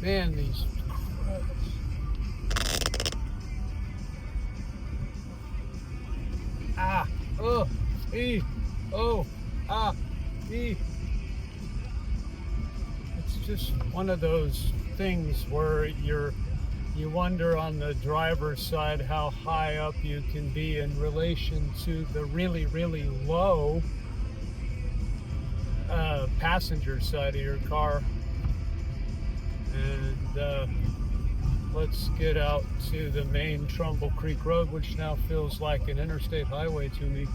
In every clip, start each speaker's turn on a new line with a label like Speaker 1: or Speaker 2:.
Speaker 1: Man, these ah, oh, e, oh, ah, e. It's just one of those things where you wonder on the driver's side how high up you can be in relation to the really, really low passenger side of your car. And let's get out to the main Trumbull Creek Road, which now feels like an interstate highway to me.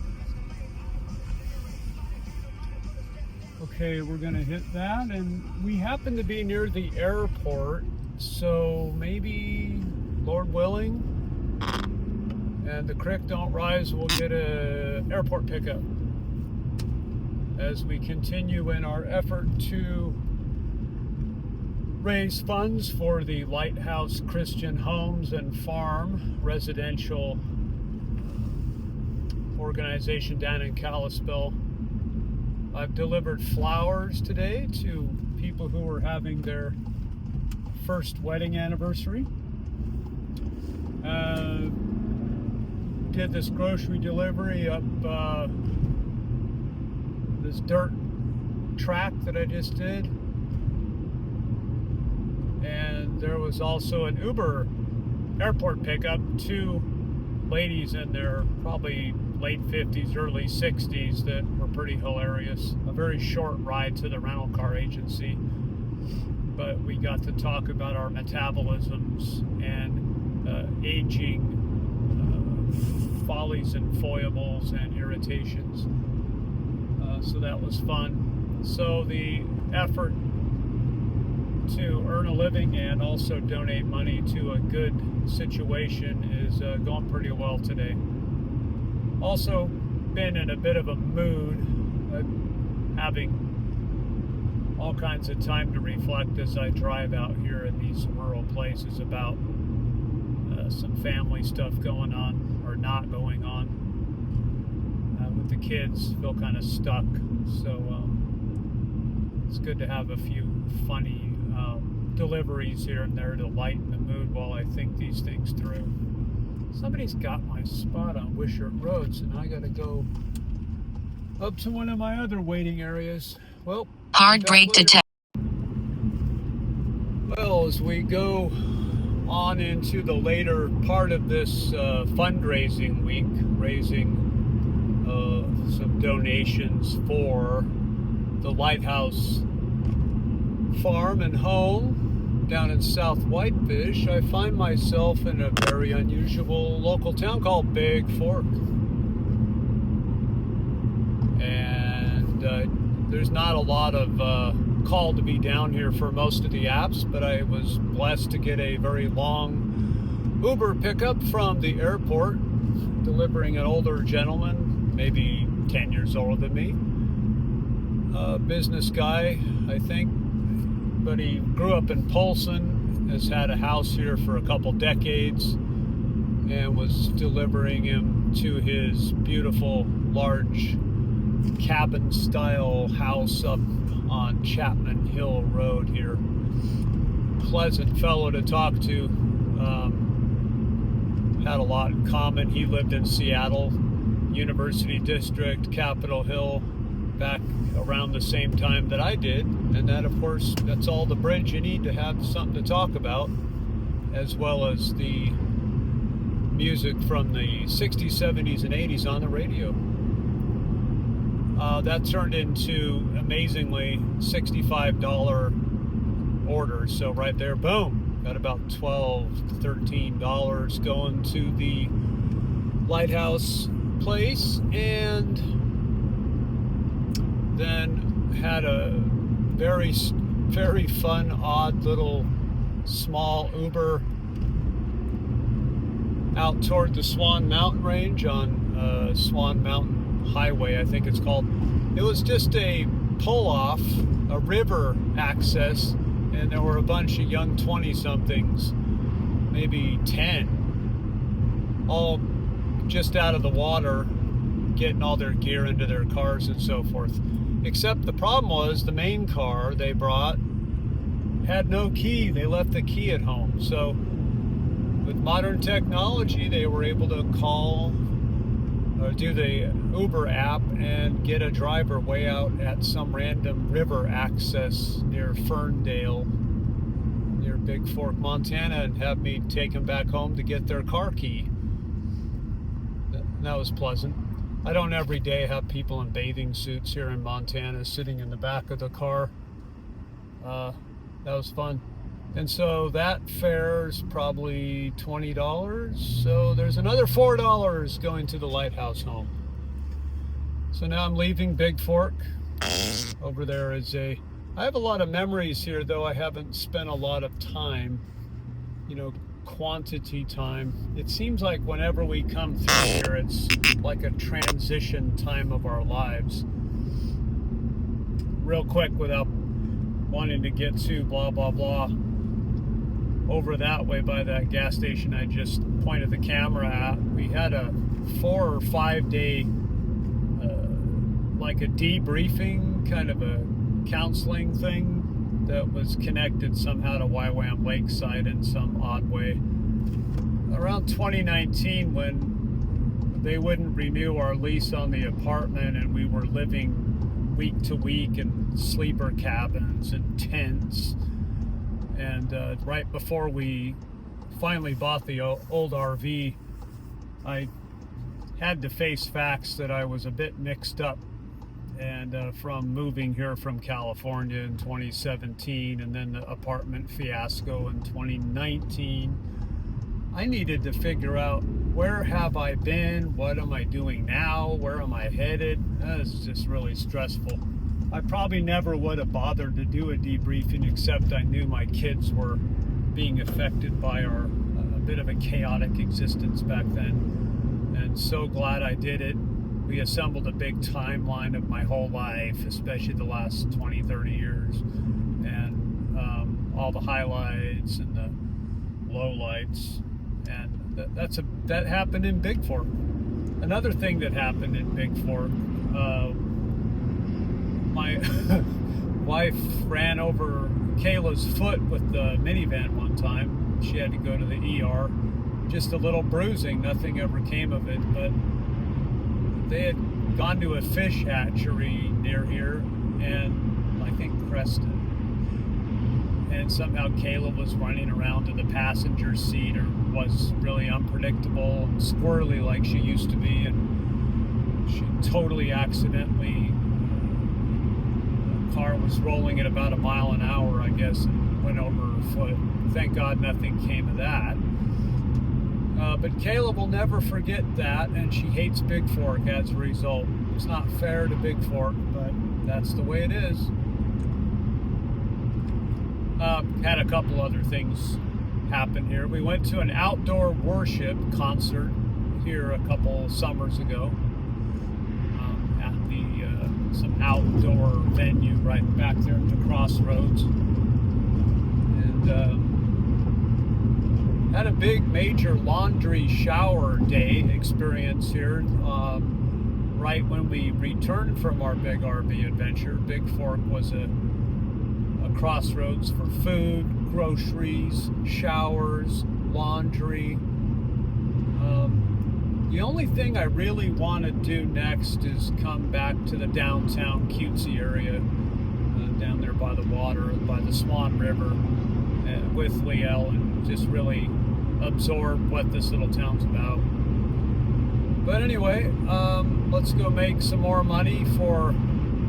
Speaker 1: Okay, we're gonna hit that, and we happen to be near the airport, so maybe, Lord willing, and the creek don't rise, we'll get a airport pickup as we continue in our effort to raise funds for the Lighthouse Christian Homes and Farm residential organization down in Kalispell. I've delivered flowers today to people who were having their first wedding anniversary. Did this grocery delivery up this dirt track that I just did. And there was also an Uber airport pickup, two ladies in their probably late 50s, early 60s that were pretty hilarious. A very short ride to the rental car agency, but we got to talk about our metabolisms and aging, follies and foibles and irritations. So that was fun. So the effort to earn a living and also donate money to a good situation is going pretty well today. Also been in a bit of a mood, having all kinds of time to reflect as I drive out here in these rural places about some family stuff going on or not going on with the kids. Feel kind of stuck, so it's good to have a few funny deliveries here and there to lighten the mood while I think these things through. Somebody's got my spot on Wishart Road, so now I gotta go up to one of my other waiting areas. Well,
Speaker 2: hard brake detect.
Speaker 1: Well, as we go on into the later part of this fundraising week, raising some donations for the Lighthouse Farm and Home down in South Whitefish, I find myself in a very unusual local town called Big Fork. And there's not a lot of call to be down here for most of the apps, but I was blessed to get a very long Uber pickup from the airport, delivering an older gentleman, maybe 10 years older than me. Business guy, I think, but he grew up in Polson, has had a house here for a couple decades, and was delivering him to his beautiful, large cabin-style house up on Chapman Hill Road here. Pleasant fellow to talk to. Had a lot in common. He lived in Seattle, University District, Capitol Hill, back around the same time that I did, and that, of course, that's all the bridge you need to have something to talk about, as well as the music from the 60s, 70s, and 80s on the radio. That turned into, amazingly, $65 order, so right there, boom, got about $12 to $13 going to the Lighthouse place, and then had a very, very fun, odd little small Uber out toward the Swan Mountain Range on Swan Mountain Highway, I think it's called. It was just a pull-off, a river access, and there were a bunch of young 20-somethings, maybe 10, all just out of the water, getting all their gear into their cars and so forth. Except the problem was the main car they brought had no key. They left the key at home. So with modern technology, they were able to call or do the Uber app and get a driver way out at some random river access near Ferndale, near Big Fork, Montana, and have me take them back home to get their car key. That was pleasant. I don't every day have people in bathing suits here in Montana sitting in the back of the car. That was fun. And so that fare is probably $20. So there's another $4 going to the Lighthouse Home. So now I'm leaving Big Fork. Over there is I have a lot of memories here, though I haven't spent a lot of time, quantity time. It seems like whenever we come through here, it's like a transition time of our lives. Real quick, without wanting to get too blah, blah, blah. Over that way by that gas station I just pointed the camera at, we had a 4 or 5 day like a debriefing, kind of a counseling thing that was connected somehow to YWAM Lakeside in some odd way. Around 2019, when they wouldn't renew our lease on the apartment and we were living week to week in sleeper cabins and tents. And right before we finally bought the old RV, I had to face facts that I was a bit mixed up. And from moving here from California in 2017 and then the apartment fiasco in 2019, I needed to figure out, where have I been? What am I doing now? Where am I headed? This is just really stressful. I probably never would have bothered to do a debriefing, except I knew my kids were being affected by a bit of a chaotic existence back then. And so glad I did it. We assembled a big timeline of my whole life, especially the last 20, 30 years. And all the highlights and the lowlights. And that happened in Big Fork. Another thing that happened in Big Fork, my wife ran over Kayla's foot with the minivan one time. She had to go to the ER. Just a little bruising, nothing ever came of it, but they had gone to a fish hatchery near here, and I think Creston. And somehow Kayla was running around to the passenger seat, or was really unpredictable and squirrely like she used to be, and she totally accidentally, the car was rolling at about 1 mile an hour, I guess, and went over her foot. Thank God nothing came of that. But Kayla will never forget that, and she hates Big Fork as a result. It's not fair to Big Fork, but that's the way it is. Had a couple other things happen here. We went to an outdoor worship concert here a couple summers ago at some outdoor venue right back there at the crossroads. And had a big major laundry shower day experience here right when we returned from our big RV adventure. Big Fork was a crossroads for food, groceries, showers, laundry. The only thing I really want to do next is come back to the downtown cutesy area down there by the water, by the Swan River with Liel, and just really absorb what this little town's about. But anyway, let's go make some more money for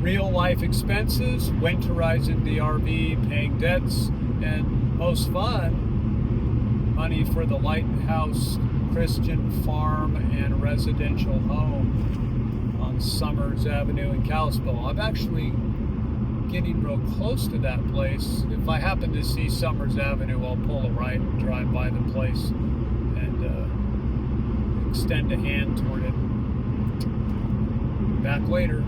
Speaker 1: real life expenses, winterizing the RV, paying debts, and most fun, money for the Lighthouse Christian Farm and Residential Home on Summers Avenue in Kalispell. I'm actually getting real close to that place. If I happen to see Summers Avenue, I'll pull a right and drive by the place and extend a hand toward it. Back later.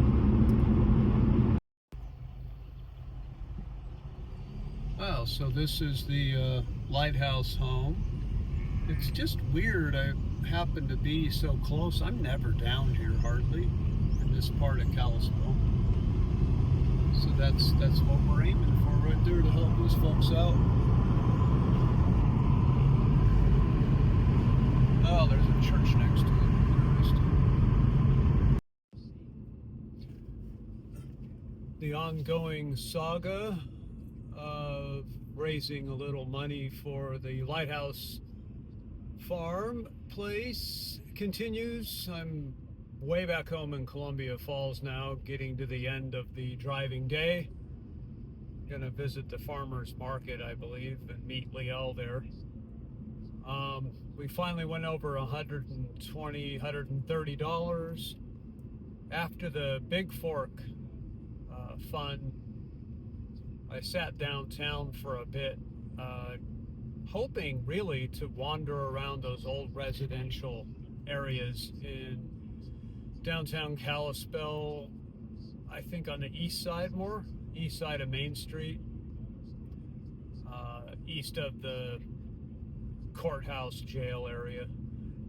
Speaker 1: Well, so this is the Lighthouse Home. It's just weird. I happen to be so close. I'm never down here hardly in this part of Kalispell. So that's what we're aiming for right there to help those folks out. Oh, there's a church next to it. The ongoing saga of raising a little money for the Lighthouse farm place continues. I'm way back home in Columbia Falls now, getting to the end of the driving day. Gonna visit the farmer's market, I believe, and meet Liel there. We finally went over $120, $130. After the Big Fork fun, I sat downtown for a bit, hoping really to wander around those old residential areas in downtown Kalispell, I think on the east side more, east side of Main Street, east of the courthouse jail area.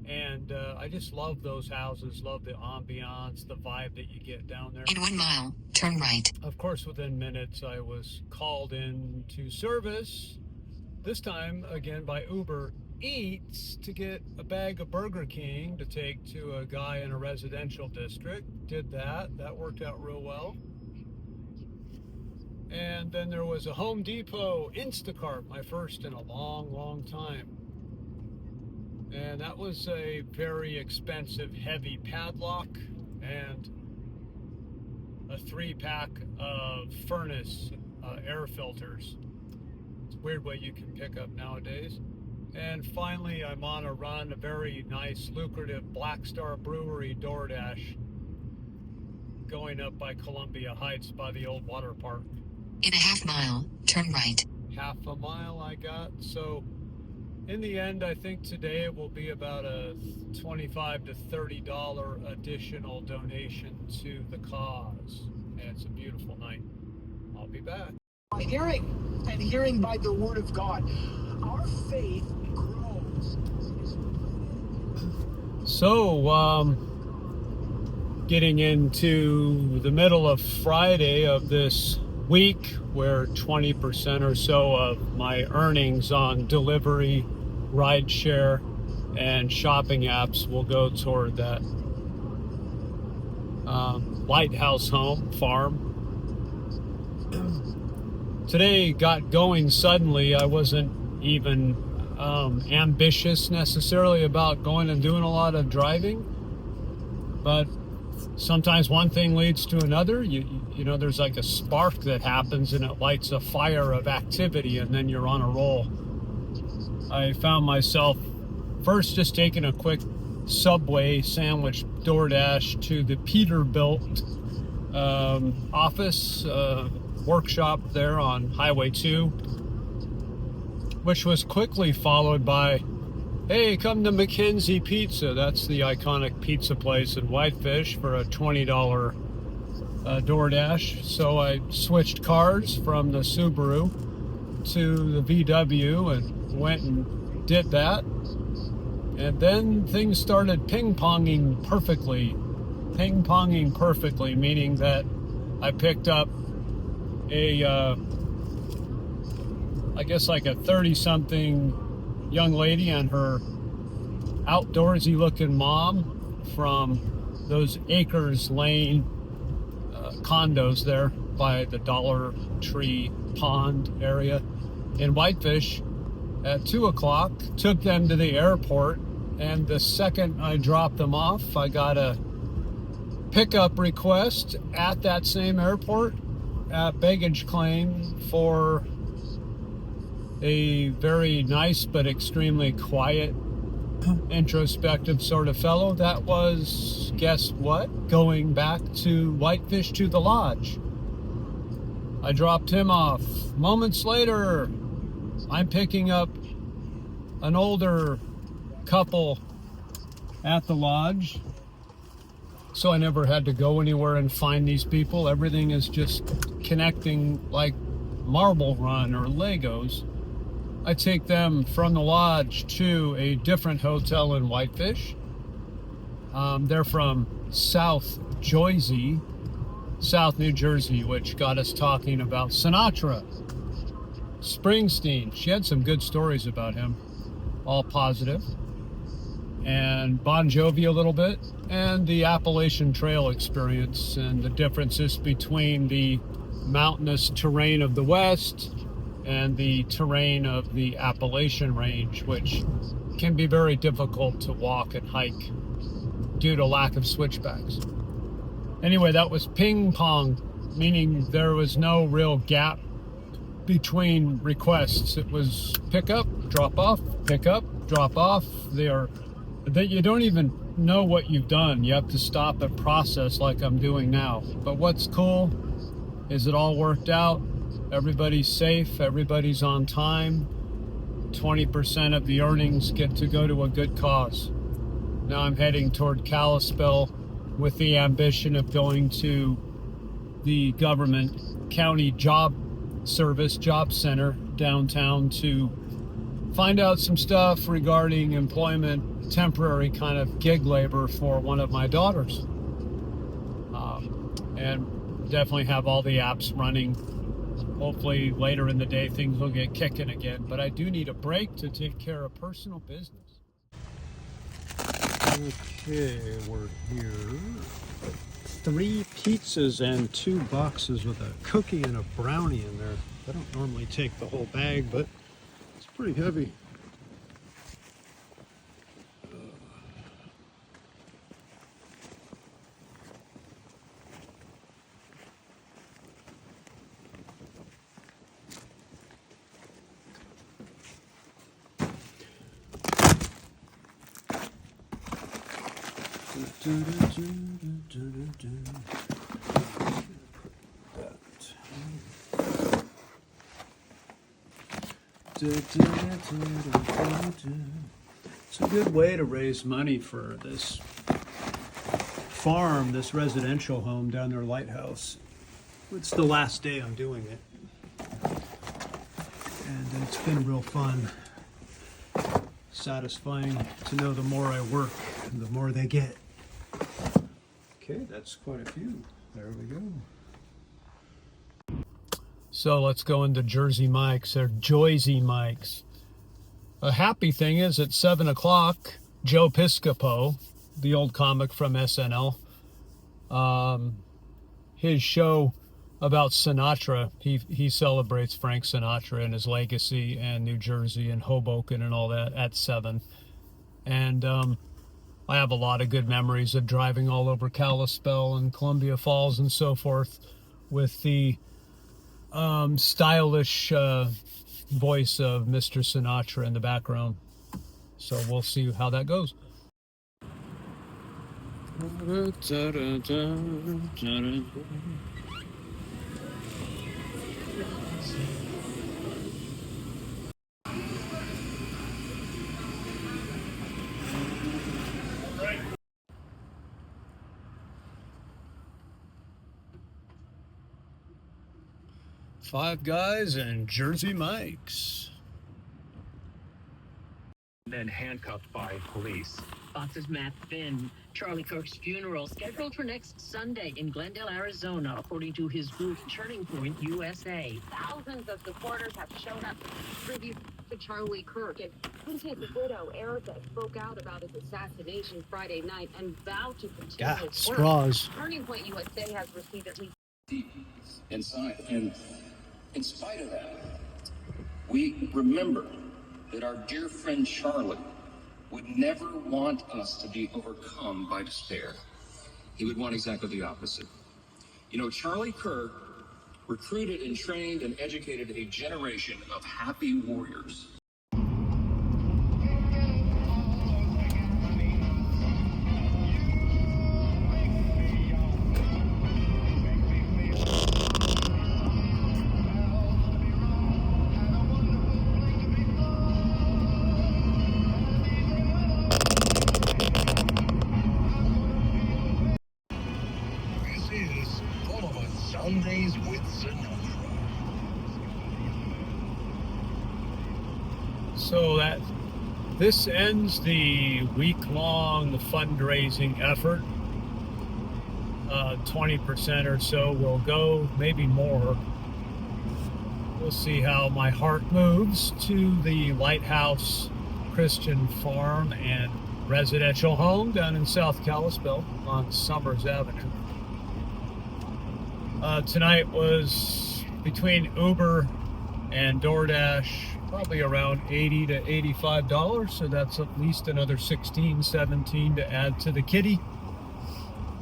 Speaker 1: And I just love those houses, love the ambiance, the vibe that you get down there.
Speaker 2: In 1 mile, turn right.
Speaker 1: Of course, within minutes, I was called in to service, this time again by Uber Eats, to get a bag of Burger King to take to a guy in a residential district. Did that. That worked out real well. And then there was a Home Depot Instacart, my first in a long, long time. And that was a very expensive, heavy padlock and a 3-pack of furnace air filters. It's weird what you can pick up nowadays. And finally, I'm on a run, a very nice, lucrative Black Star Brewery DoorDash going up by Columbia Heights by the old water park.
Speaker 2: In a half mile, turn right.
Speaker 1: Half a mile I got. So in the end, I think today it will be about a $25 to $30 additional donation to the cause. And it's a beautiful night. I'll be back.
Speaker 3: By hearing, and hearing by the word of God. Our faith grows.
Speaker 1: So, getting into the middle of Friday of this week, where 20% or so of my earnings on delivery, rideshare, and shopping apps will go toward that Lighthouse Home farm. Today got going suddenly. I wasn't even ambitious necessarily about going and doing a lot of driving, but sometimes one thing leads to another. You know, there's like a spark that happens and it lights a fire of activity, and then you're on a roll. I found myself first just taking a quick Subway sandwich DoorDash to the Peterbilt office workshop there on Highway 2, which was quickly followed by, hey, come to Mackenzie Pizza. That's the iconic pizza place in Whitefish for a $20 DoorDash. So I switched cars from the Subaru to the VW and went and did that. And then things started ping-ponging perfectly, meaning that I picked up a, I guess like a 30-something young lady and her outdoorsy looking mom from those Acres Lane condos there by the Dollar Tree Pond area in Whitefish at 2 o'clock, took them to the airport, and the second I dropped them off, I got a pickup request at that same airport at baggage claim for a very nice but extremely quiet, introspective sort of fellow that was, guess what, going back to Whitefish to the lodge. I dropped him off. Moments later, I'm picking up an older couple at the lodge. So I never had to go anywhere and find these people. Everything is just connecting like Marble Run or Legos. I take them from the lodge to a different hotel in Whitefish. They're from South Jersey, South New Jersey, which got us talking about Sinatra, Springsteen. She had some good stories about him, all positive, and Bon Jovi a little bit, and the Appalachian Trail experience and the differences between the mountainous terrain of the West and the terrain of the Appalachian Range, which can be very difficult to walk and hike due to lack of switchbacks. Anyway, that was ping pong, meaning there was no real gap between requests. It was pick up, drop off, pick up, drop off. That you don't even know what you've done. You have to stop and process like I'm doing now. But what's cool is it all worked out. Everybody's safe, everybody's on time. 20% of the earnings get to go to a good cause. Now I'm heading toward Kalispell with the ambition of going to the government county job center downtown to find out some stuff regarding employment, temporary kind of gig labor for one of my daughters. And definitely have all the apps running. Hopefully later in the day things will get kicking again, but I do need a break to take care of personal business. Okay, we're here. 3 pizzas and 2 boxes with a cookie and a brownie in there. I don't normally take the whole bag, but it's pretty heavy. It's a good way to raise money for this farm, this residential home down there, Lighthouse. It's the last day I'm doing it, and it's been real fun, satisfying to know the more I work, the more they get. Okay, that's quite a few. There we go. So let's go into Jersey Mike's, or Joyzy Mike's. A happy thing is at 7 o'clock, Joe Piscopo, the old comic from SNL, his show about Sinatra, he celebrates Frank Sinatra and his legacy and New Jersey and Hoboken and all that at 7. And I have a lot of good memories of driving all over Kalispell and Columbia Falls and so forth with the stylish voice of Mr. Sinatra in the background. So we'll see how that goes. Five Guys and Jersey Mike's.
Speaker 4: Then handcuffed by police.
Speaker 5: Fox's Matt Finn. Charlie Kirk's funeral scheduled for next Sunday in Glendale, Arizona, according to his group Turning Point USA.
Speaker 6: Thousands of supporters have shown up to tribute to Charlie Kirk. And his widow, Erica, spoke out about his assassination Friday night and vowed to continue his work.
Speaker 1: Straws.
Speaker 6: Turning Point USA has received at least
Speaker 7: inside. And in spite of that, we remember that our dear friend Charlie would never want us to be overcome by despair. He would want exactly the opposite. You know, Charlie Kirk recruited and trained and educated a generation of happy warriors.
Speaker 8: Sundays with Sinatra.
Speaker 1: So this ends the week-long fundraising effort 20% or so will go, maybe more. We'll see how my heart moves to the Lighthouse Christian Farm and Residential Home down in South Kalispell on Summers Avenue. Tonight was between Uber and DoorDash, probably around $80 to $85, so that's at least another $16, $17 to add to the kitty.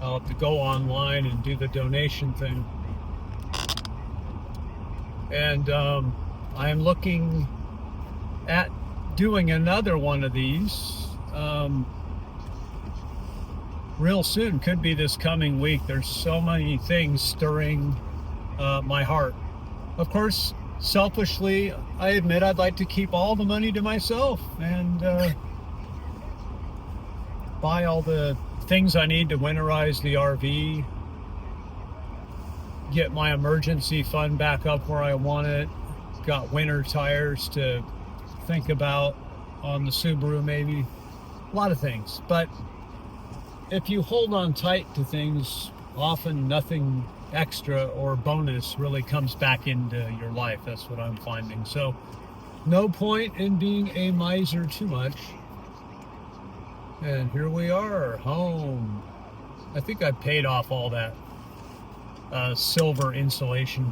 Speaker 1: I'll have to go online and do the donation thing. And I am looking at doing another one of these real soon. Could be this coming week. There's so many things stirring my heart. Of course, selfishly, I admit I'd like to keep all the money to myself and buy all the things I need to winterize the RV, get my emergency fund back up where I want it, got winter tires to think about on the Subaru maybe, a lot of things. But if you hold on tight to things, often nothing extra or bonus really comes back into your life. That's what I'm finding. So no point in being a miser too much. And here we are, home. I think I paid off all that silver insulation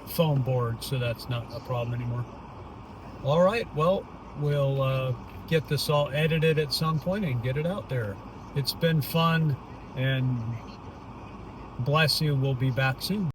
Speaker 1: foam board, so that's not a problem anymore. All right, well, we'll get this all edited at some point and get it out there. It's been fun, and bless you, we'll be back soon.